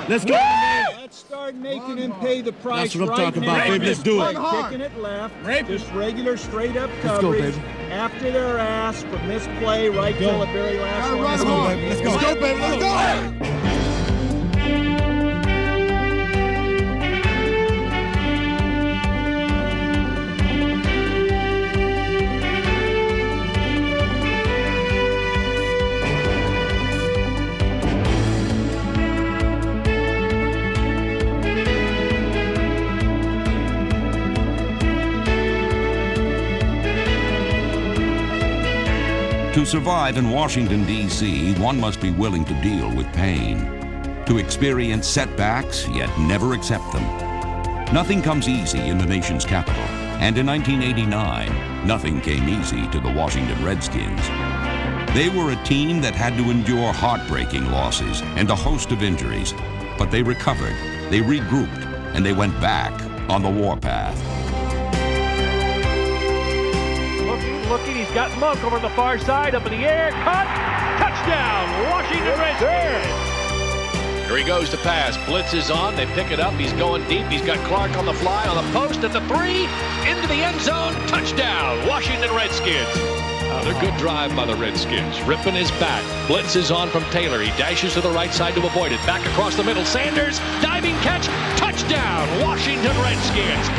Let's go. Let's start making him pay the price. That's what I'm talking about, baby. Let's do it. Kicking it left. Just regular straight-up coverage. Let's go, baby. After their ass from this play right till the very last one. Let's go, baby. Let's go. Let's go, baby. Let's go. To survive in Washington, D.C., one must be willing to deal with pain, to experience setbacks, yet never accept them. Nothing comes easy in the nation's capital, and in 1989, nothing came easy to the Washington Redskins. They were a team that had to endure heartbreaking losses and a host of injuries, but they recovered, they regrouped, and they went back on the warpath. Looking, he's got Monk over on the far side, up in the air, cut, touchdown, Washington Redskins. Here he goes to pass, blitz is on, they pick it up, he's going deep, he's got Clark on the fly, on the post, at the 3, into the end zone, touchdown, Washington Redskins. Another good drive by the Redskins, ripping his back, blitz is on from Taylor, he dashes to the right side to avoid it, back across the middle, Sanders, diving catch, touchdown, Washington Redskins.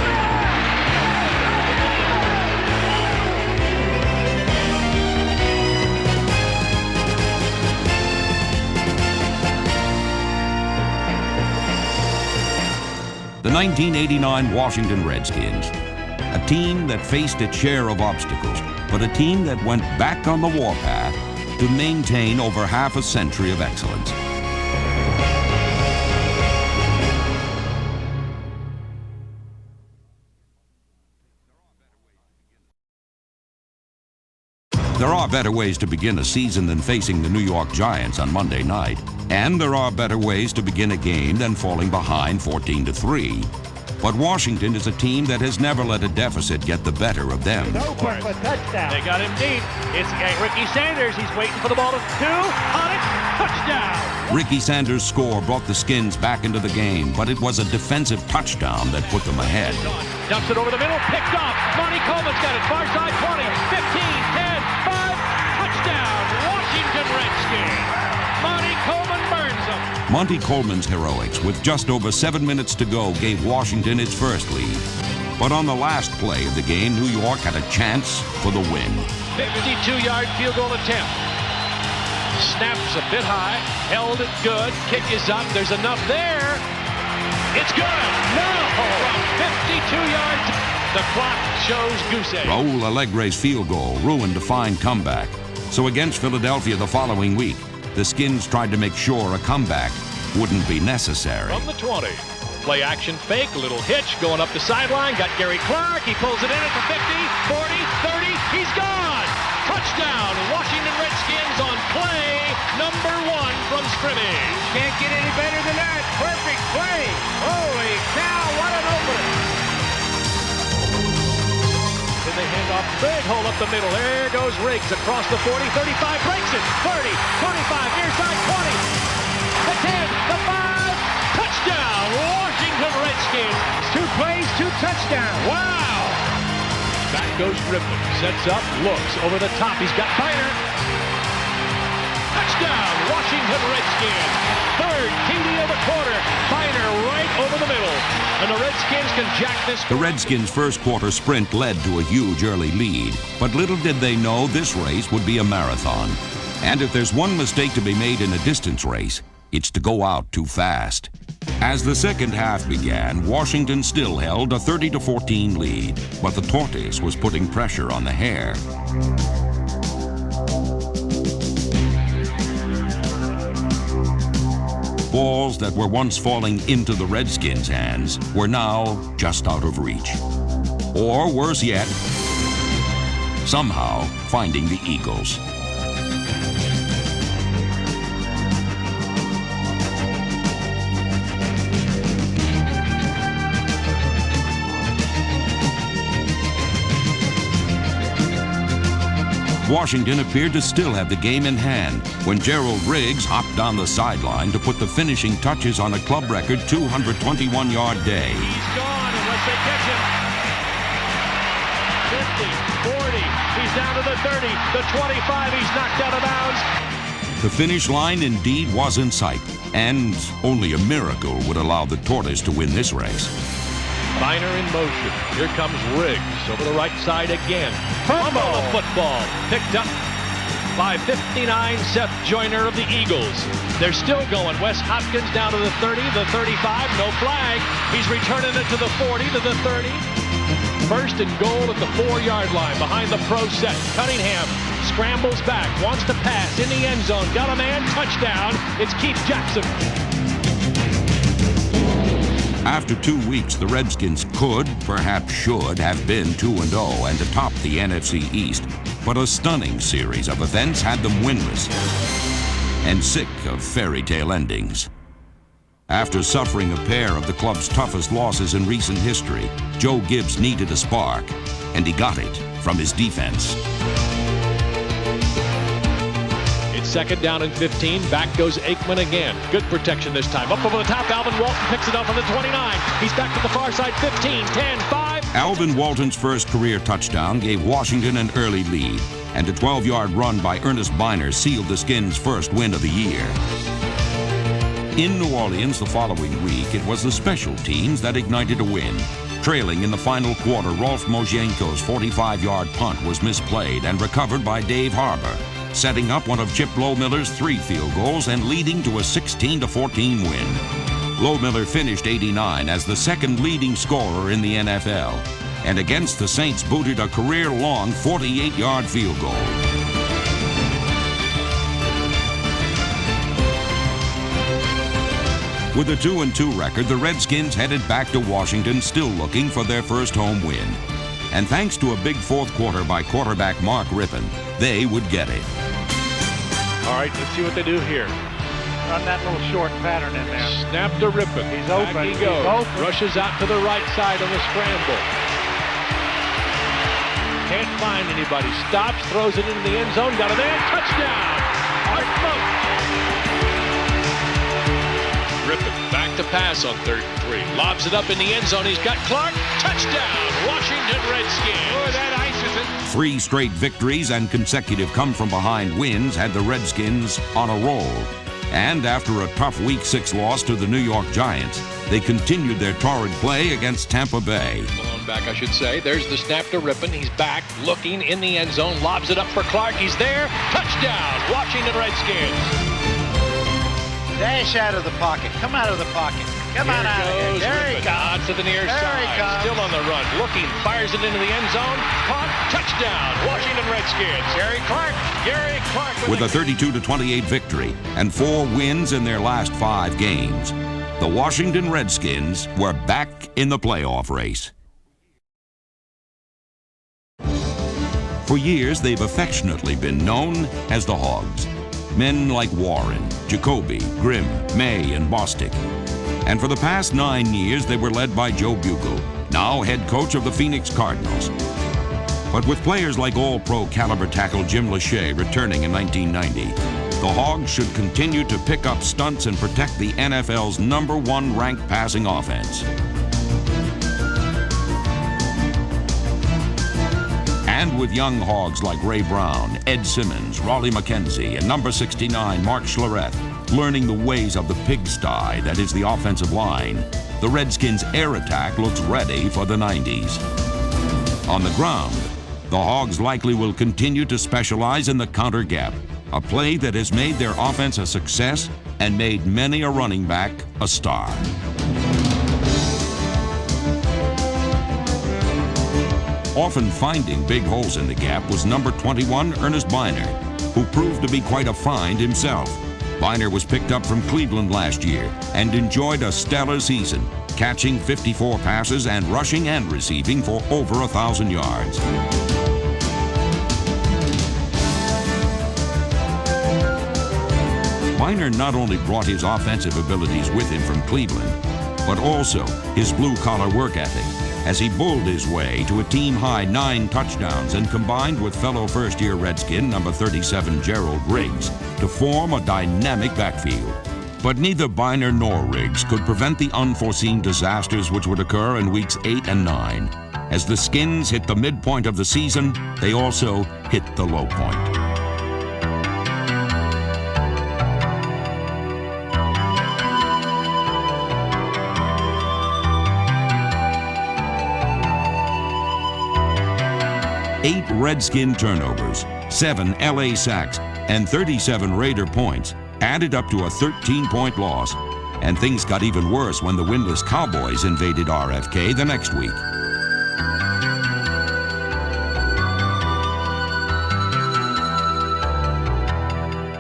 The 1989 Washington Redskins, a team that faced its share of obstacles, but a team that went back on the warpath to maintain over half a century of excellence. There are better ways to begin a season than facing the New York Giants on Monday night. And there are better ways to begin a game than falling behind 14-3. But Washington is a team that has never let a deficit get the better of them. Open for touchdown. They got him deep. It's Ricky Sanders. He's waiting for the ball to 2. On it. Touchdown. Ricky Sanders' score brought the Skins back into the game, but it was a defensive touchdown that put them ahead. Dumps it over the middle. Picked off. Monty Coleman's got it. Far side 20, 15, 10, 5. Touchdown. Washington Redskins. Monty Coleman burns them. Monty Coleman's heroics, with just over 7 minutes to go, gave Washington its first lead. But on the last play of the game, New York had a chance for the win. 52-yard field goal attempt. Snaps a bit high, held it good, kick is up, there's enough there. It's good! No! From 52 yards, the clock shows goose egg. Raul Alegre's field goal ruined a fine comeback. So against Philadelphia the following week, the Skins tried to make sure a comeback wouldn't be necessary. From the 20, play action fake, a little hitch, going up the sideline, got Gary Clark, he pulls it in at the 50, 40, 30, he's gone! Touchdown, Washington Redskins on play number 1 from scrimmage. Can't get any better than that. Perfect play. Holy cow, what an opener. Then they hand off, big hole up the middle. There goes Riggs across the 40, 35, breaks it. 30, 25, near side 20. The 10, the 5. Touchdown, Washington Redskins. 2 plays, 2 touchdowns. Wow. Back goes Ripley, sets up, looks over the top. He's got Biner. Touchdown, Washington Redskins. 3rd TD of the quarter. Biner right over the middle. And the Redskins can jack this. The Redskins' first quarter sprint led to a huge early lead. But little did they know this race would be a marathon. And if there's one mistake to be made in a distance race, it's to go out too fast. As the second half began, Washington still held a 30-14 lead, but the tortoise was putting pressure on the hare. Balls that were once falling into the Redskins' hands were now just out of reach. Or worse yet, somehow finding the Eagles. Washington appeared to still have the game in hand when Gerald Riggs hopped down the sideline to put the finishing touches on a club record 221-yard day. He's gone unless they catch him. 50, 40, he's down to the 30, the 25, he's knocked out of bounds. The finish line indeed was in sight, and only a miracle would allow the Tortoise to win this race. Biner in motion. Here comes Riggs over the right side again. Fumble the football. Picked up by 59, Seth Joyner of the Eagles. They're still going. Wes Hopkins down to the 30, the 35, no flag. He's returning it to the 40, to the 30. First and goal at the 4-yard line behind the pro set. Cunningham scrambles back, wants to pass in the end zone. Got a man, touchdown. It's Keith Jackson. After 2 weeks, the Redskins could, perhaps should, have been 2-0 and atop the NFC East. But a stunning series of events had them winless and sick of fairy tale endings. After suffering a pair of the club's toughest losses in recent history, Joe Gibbs needed a spark, and he got it from his defense. Second down and 15. Back goes Aikman again. Good protection this time. Up over the top. Alvin Walton picks it up on the 29. He's back to the far side. 15, 10, 5. Alvin Walton's first career touchdown gave Washington an early lead, and a 12-yard run by Ernest Biner sealed the Skins' first win of the year. In New Orleans the following week, it was the special teams that ignited a win. Trailing in the final quarter, Rolf Mozienko's 45-yard punt was misplayed and recovered by Dave Harbour, setting up one of Chip Lohmiller's 3 field goals and leading to a 16-14 win. Lohmiller finished 89 as the second leading scorer in the NFL, and against the Saints booted a career-long 48-yard field goal. With a 2-2 record, the Redskins headed back to Washington still looking for their first home win. And thanks to a big fourth quarter by quarterback Mark Rippon, they would get it. All right, let's see what they do here. Run that little short pattern in there. Snap to Rippon. He's open. Back he goes. He's open. Rushes out to the right side on the scramble. Can't find anybody. Stops, throws it into the end zone. Got a man. Touchdown. Art Monk. Rippon back to pass on 3rd and 3. Lobs it up in the end zone. He's got Clark. Touchdown. Washington Redskins. Boy, that ices it. 3 straight victories and consecutive come-from-behind wins had the Redskins on a roll. And after a tough Week 6 loss to the New York Giants, they continued their torrid play against Tampa Bay. Malone back, I should say. There's the snap to Rippon. He's back, looking in the end zone. Lobs it up for Clark. He's there. Touchdown. Washington Redskins. Dash out of the pocket. Come out of the pocket. Come on out of here. There he comes. To the near There side. he comes. Still on the run. Looking. Fires it into the end zone. Caught. Touchdown. Washington Redskins. Gary Clark. With a 32-28 victory and 4 wins in their last 5 games, the Washington Redskins were back in the playoff race. For years, they've affectionately been known as the Hogs. Men like Warren, Jacoby, Grimm, May, and Bostic. And for the past 9 years, they were led by Joe Bugle, now head coach of the Phoenix Cardinals. But with players like All-Pro caliber tackle Jim Lachey returning in 1990, the Hogs should continue to pick up stunts and protect the NFL's #1 ranked passing offense. And with young Hogs like Ray Brown, Ed Simmons, Raleigh McKenzie, and number 69, Mark Schlereth, learning the ways of the pigsty that is the offensive line, the Redskins' air attack looks ready for the 90s. On the ground, the Hogs likely will continue to specialize in the counter gap, a play that has made their offense a success and made many a running back a star. Often finding big holes in the gap was number 21, Ernest Biner, who proved to be quite a find himself. Biner was picked up from Cleveland last year and enjoyed a stellar season, catching 54 passes and rushing and receiving for over 1,000 yards. Biner not only brought his offensive abilities with him from Cleveland, but also his blue-collar work ethic as he bulled his way to a team-high 9 touchdowns and combined with fellow first-year Redskin number 37 Gerald Riggs to form a dynamic backfield. But neither Biner nor Riggs could prevent the unforeseen disasters which would occur in weeks 8 and 9. As the Skins hit the midpoint of the season, they also hit the low point. Eight Redskin turnovers, 7 LA sacks, and 37 Raider points added up to a 13-point loss. And things got even worse when the winless Cowboys invaded RFK the next week.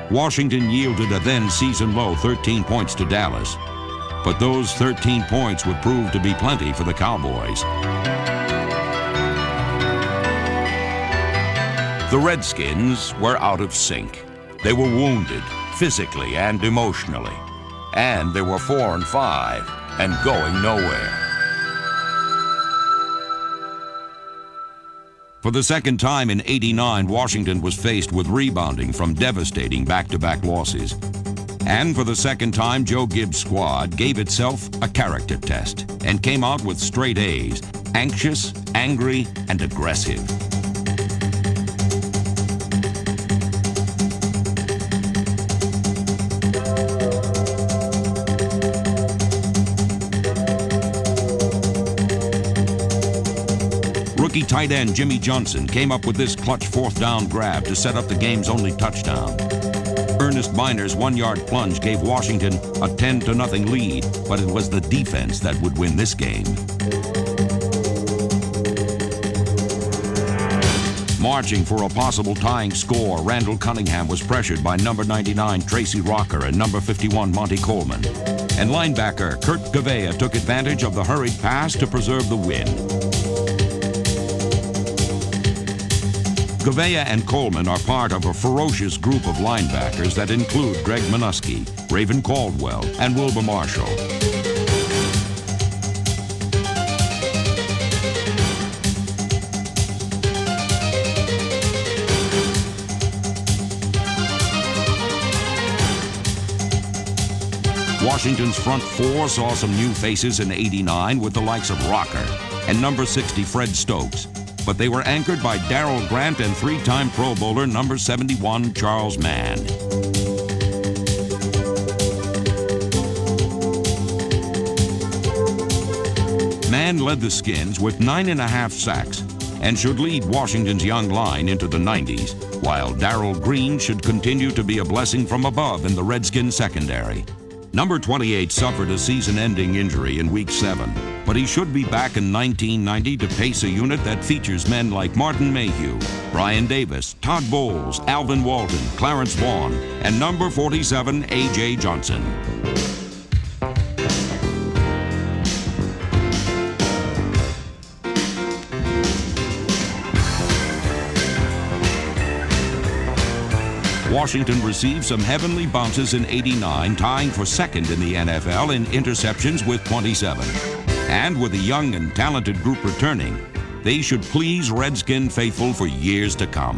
Washington yielded a then season-low 13 points to Dallas. But those 13 points would prove to be plenty for the Cowboys. The Redskins were out of sync. They were wounded, physically and emotionally. And they were 4-5 and going nowhere. For the second time in '89, Washington was faced with rebounding from devastating back-to-back losses. And for the second time, Joe Gibbs' squad gave itself a character test and came out with straight A's, anxious, angry, and aggressive. Rookie tight end Jimmy Johnson came up with this clutch fourth down grab to set up the game's only touchdown. Ernest Biner's 1-yard plunge gave Washington a 10-0 lead, but it was the defense that would win this game. Marching for a possible tying score, Randall Cunningham was pressured by number 99 Tracy Rocker and number 51 Monty Coleman. And linebacker Kurt Gavea took advantage of the hurried pass to preserve the win. Gavea and Coleman are part of a ferocious group of linebackers that include Greg Minuski, Raven Caldwell, and Wilbur Marshall. Washington's front four saw some new faces in '89 with the likes of Rocker and number 60 Fred Stokes. But they were anchored by Darrell Grant and 3-time Pro Bowler number 71 Charles Mann. Mann led the Skins with 9.5 sacks and should lead Washington's young line into the 90s, while Darrell Green should continue to be a blessing from above in the Redskins secondary. Number 28 suffered a season-ending injury in Week 7, but he should be back in 1990 to pace a unit that features men like Martin Mayhew, Brian Davis, Todd Bowles, Alvin Walton, Clarence Vaughn, and number 47 A.J. Johnson. Washington received some heavenly bounces in '89, tying for second in the NFL in interceptions with 27. And with a young and talented group returning, they should please Redskin faithful for years to come.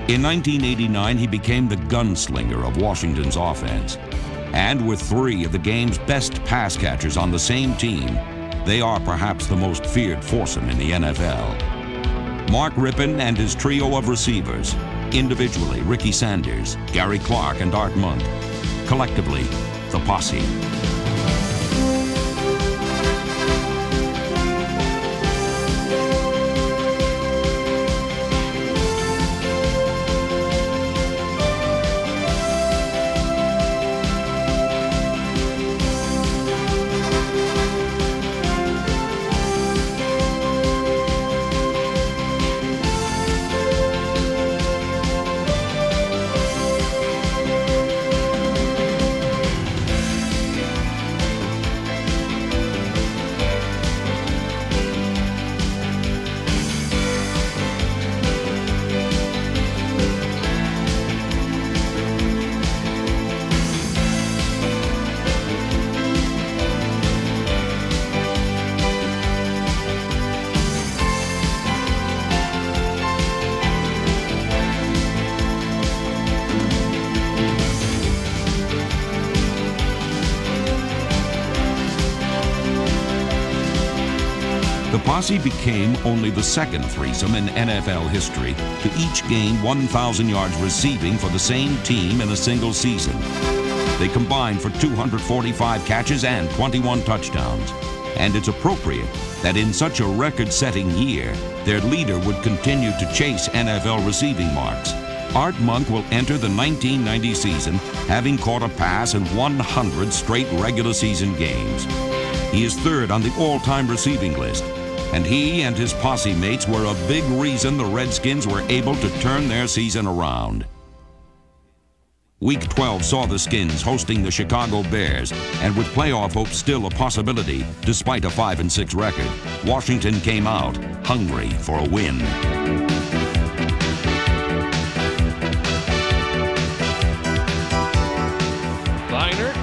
In 1989, he became the gunslinger of Washington's offense. And with 3 of the game's best pass catchers on the same team, they are perhaps the most feared foursome in the NFL. Mark Rippon and his trio of receivers, individually Ricky Sanders, Gary Clark, and Art Monk, collectively the Posse. The posse became only the second threesome in NFL history to each gain 1,000 yards receiving for the same team in a single season. They combined for 245 catches and 21 touchdowns. And it's appropriate that in such a record-setting year, their leader would continue to chase NFL receiving marks. Art Monk will enter the 1990 season having caught a pass in 100 straight regular season games. He is third on the all-time receiving list, and he and his posse mates were a big reason the Redskins were able to turn their season around. Week 12 saw the Skins hosting the Chicago Bears, and with playoff hopes still a possibility, despite a 5-6 record, Washington came out hungry for a win. Viner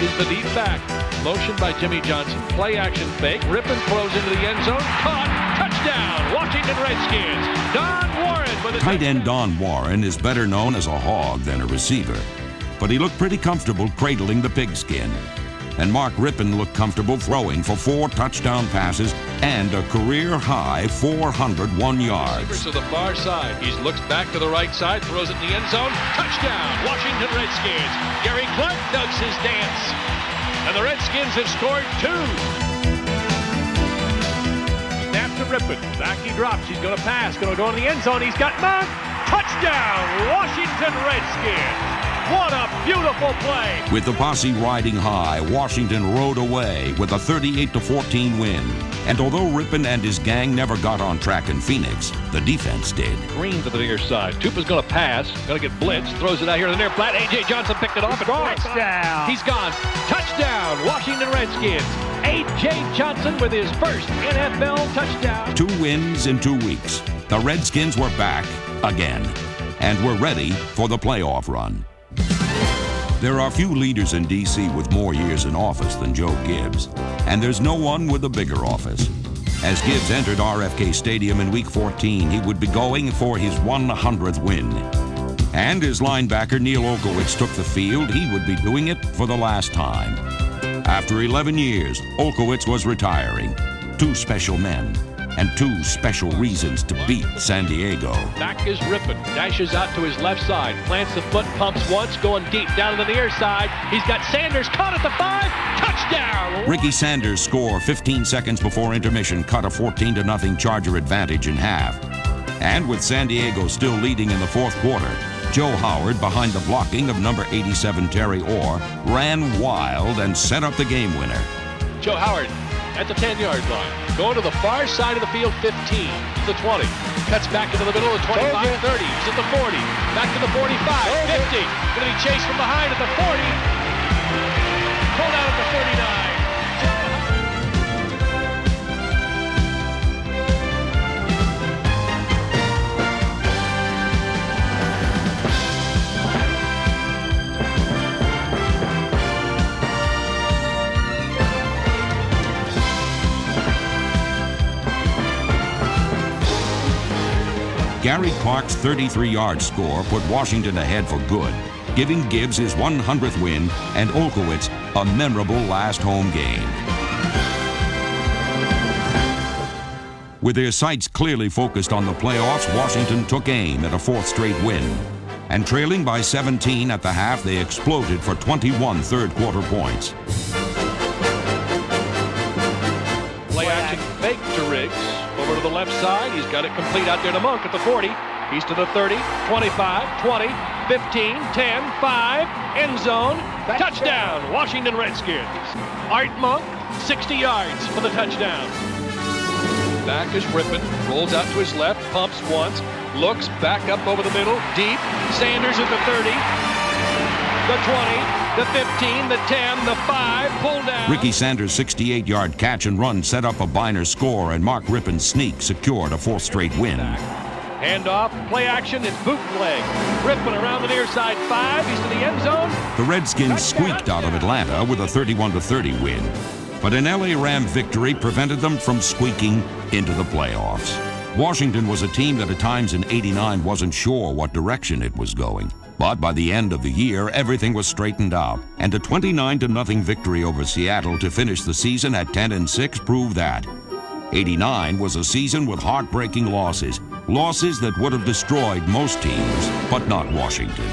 is the deep back. Motion by Jimmy Johnson. Play action fake. Rippon throws into the end zone. Caught. Touchdown. Washington Redskins. Don Warren with a Tight end Don Warren is better known as a hog than a receiver, but he looked pretty comfortable cradling the pigskin. And Mark Rippon looked comfortable throwing for 4 touchdown passes and a career-high 401 yards. To the far side. He looks back to the right side, throws it in the end zone. Touchdown, Washington Redskins. Gary Clark does his dance. And the Redskins have scored 2. Snap to Rippon. Back he drops. He's going to pass. Going to go in the end zone. He's got Monk. Touchdown, Washington Redskins. What a beautiful play! With the posse riding high, Washington rode away with a 38-14 win. And although Rippon and his gang never got on track in Phoenix, the defense did. Green to the near side. Tupa's going to pass. Going to get blitzed. Throws it out here in the near flat. A.J. Johnson picked it off. Touchdown! He's gone. Touchdown, Washington Redskins. A.J. Johnson with his first NFL touchdown. 2 wins in 2 weeks. The Redskins were back again and were ready for the playoff run. There are few leaders in D.C. with more years in office than Joe Gibbs, and there's no one with a bigger office. As Gibbs entered RFK Stadium in Week 14, he would be going for his 100th win. And as linebacker Neil Olkowitz took the field, he would be doing it for the last time. After 11 years, Olkowitz was retiring. 2 special men and 2 special reasons to beat San Diego. Back is Rippon, dashes out to his left side, plants the foot, pumps once, going deep down to the near side. He's got Sanders caught at the 5, touchdown! Ricky Sanders' score 15 seconds before intermission cut a 14-0 Charger advantage in half. And with San Diego still leading in the 4th quarter, Joe Howard, behind the blocking of number 87 Terry Orr, ran wild and set up the game winner. Joe Howard at the 10-yard line. Going to the far side of the field, 15 to the 20. Cuts back into the middle of the 25, 30. He's at the 40. Back to the 45, 50. Going to be chased from behind at the 40. Pulled out at the 49. Gary Clark's 33-yard score put Washington ahead for good, giving Gibbs his 100th win and Olkowitz a memorable last home game. With their sights clearly focused on the playoffs, Washington took aim at a 4th straight win. And trailing by 17 at the half, they exploded for 21 third-quarter points. Play action fake to Riggs. Over to the left side. He's got it complete out there to Monk at the 40. He's to the 30, 25, 20, 15, 10, 5, end zone. Touchdown, Washington Redskins. Art Monk, 60 yards for the touchdown. Back is Rippon, rolls out to his left, pumps once, looks back up over the middle, deep. Sanders at the 30, the 20. The 15, the 10, the 5, pull down. Ricky Sanders' 68-yard catch and run set up a Biner score, and Mark Rippon's sneak secured a 4th straight win. Handoff, play action, it's bootleg. Rippon around the near side 5, he's to the end zone. The Redskins squeaked out of Atlanta with a 31-30 win, but an LA Ram victory prevented them from squeaking into the playoffs. Washington was a team that at times in '89 wasn't sure what direction it was going. But by the end of the year, everything was straightened out, and a 29-0 victory over Seattle to finish the season at 10-6 proved that. '89 was a season with heartbreaking losses. Losses that would have destroyed most teams, but not Washington.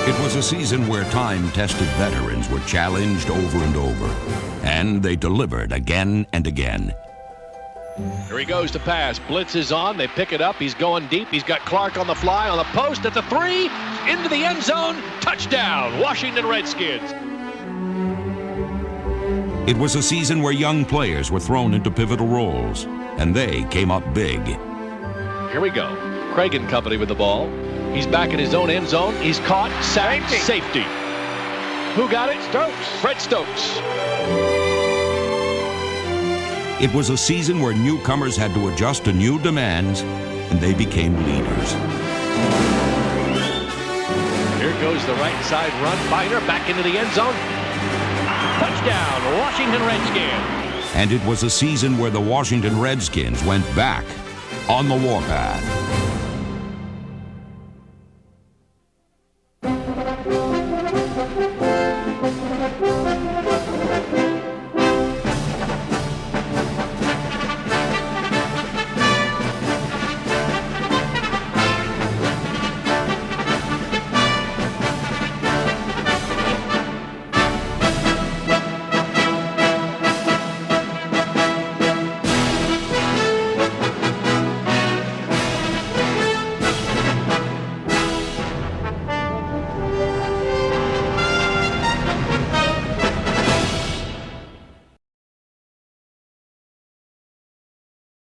It was a season where time-tested veterans were challenged over and over, and they delivered again and again. Here he goes to pass. Blitz is on. They pick it up. He's going deep. He's got Clark on the fly, on the post, at the 3, into the end zone. Touchdown, Washington Redskins. It was a season where young players were thrown into pivotal roles, and they came up big. Here we go. Craig and company with the ball. He's back in his own end zone. He's caught. Sacked. Safety. Who got it? Stokes. Fred Stokes. It was a season where newcomers had to adjust to new demands, and they became leaders. Here goes the right side run. Biner back into the end zone. Touchdown, Washington Redskins. And it was a season where the Washington Redskins went back on the warpath.